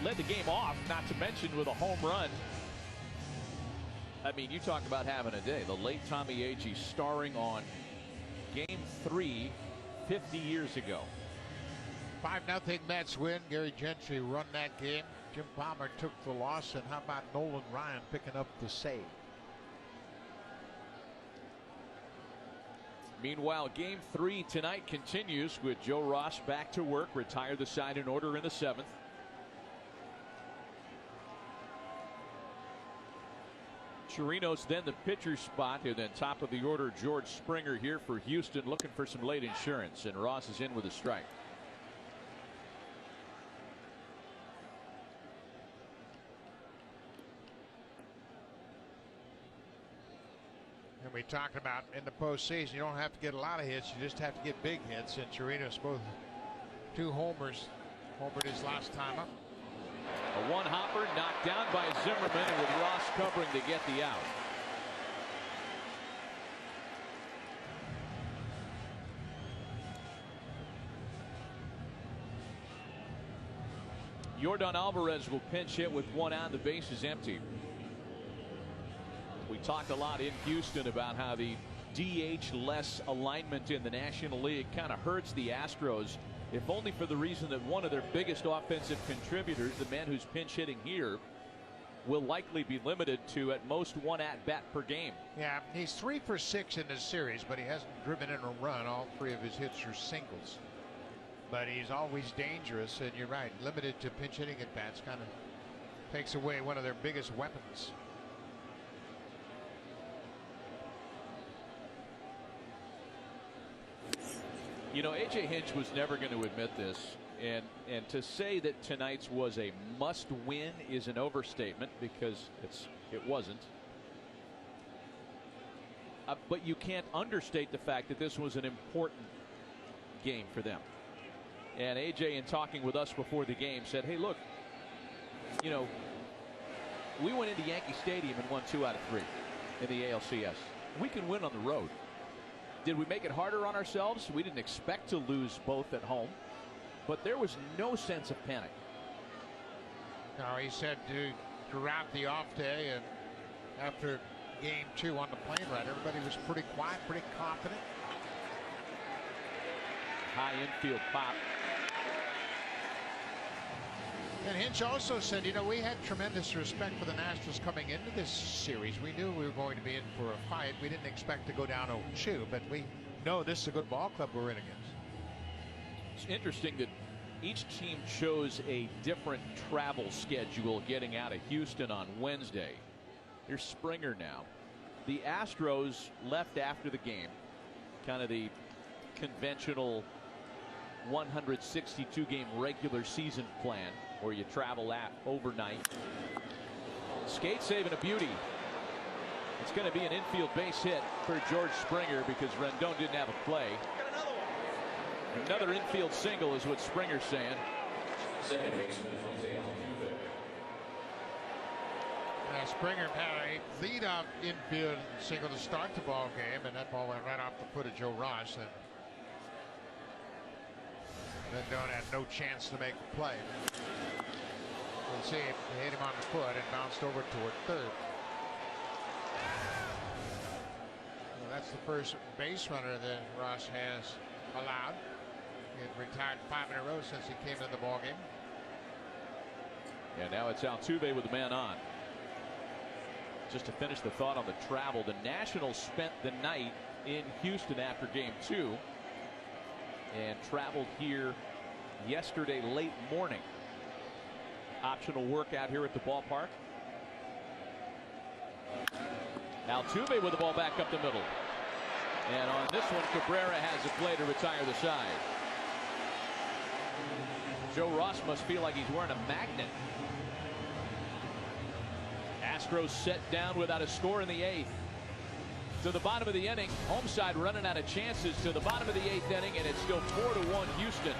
led the game off, not to mention with a home run. I mean, you talk about having a day. The late Tommy Agee starring on Game 3 50 years ago. 5-0 Mets win. Gary Gentry run that game. Jim Palmer took the loss, and how about Nolan Ryan picking up the save? Meanwhile, Game 3 tonight continues with Joe Ross back to work, retired the side in order in the 7th. Chirinos then the pitcher spot, and then top of the order George Springer here for Houston, looking for some late insurance, and Ross is in with a strike. And we talked about in the postseason, you don't have to get a lot of hits, you just have to get big hits. And Chirinos both 2 homers, homered his last time up. A one-hopper knocked down by Zimmerman, and with Ross covering to get the out. Yordan Alvarez will pinch hit with 1 out. The base is empty. We talked a lot in Houston about how the DH-less alignment in the National League kind of hurts the Astros, if only for the reason that one of their biggest offensive contributors, the man who's pinch hitting here, will likely be limited to at most 1 at-bat per game. Yeah, he's 3 for 6 in this series, but he hasn't driven in a run. All 3 of his hits are singles. But he's always dangerous, and you're right, limited to pinch hitting at bats kind of takes away one of their biggest weapons. You know, A.J. Hinch was never going to admit this, and to say that tonight's was a must-win is an overstatement, because it wasn't. But you can't understate the fact that this was an important game for them. And A.J., in talking with us before the game, said, hey, look, you know, we went into Yankee Stadium and won 2 out of 3 in the ALCS. We can win on the road. Did we make it harder on ourselves? We didn't expect to lose both at home, but there was no sense of panic. No, he said throughout the off day and after Game 2 on the plane ride, everybody was pretty quiet, pretty confident. High infield pop. And Hinch also said, you know, we had tremendous respect for the Nationals coming into this series. We knew we were going to be in for a fight. We didn't expect to go down 0-2, but we know this is a good ball club we're in against. It's interesting that each team chose a different travel schedule getting out of Houston on Wednesday. Here's Springer now. The Astros left after the game, kind of the conventional 162 game regular season plan, where you travel overnight. Skate saving a beauty. It's going to be an infield base hit for George Springer because Rendon didn't have a play. Another infield single is what Springer's saying. Springer had a lead-off infield single to start the ball game, and that ball went right off the foot of Joe Ross. And Rendon had no chance to make the play. We'll see if he hit him on the foot and bounced over toward third. Well, that's the first base runner that Ross has allowed. He had retired 5 in a row since he came into the ballgame. And now it's Altuve with the man on. Just to finish the thought on the travel, the Nationals spent the night in Houston after Game 2 and traveled here yesterday late morning. Optional workout here at the ballpark. Altuve with the ball back up the middle. And on this one, Cabrera has a play to retire the side. Joe Ross must feel like he's wearing a magnet. Astros set down without a score in the 8th. To the bottom of the inning, home side running out of chances to the bottom of the 8th inning, and it's still 4-1 Houston.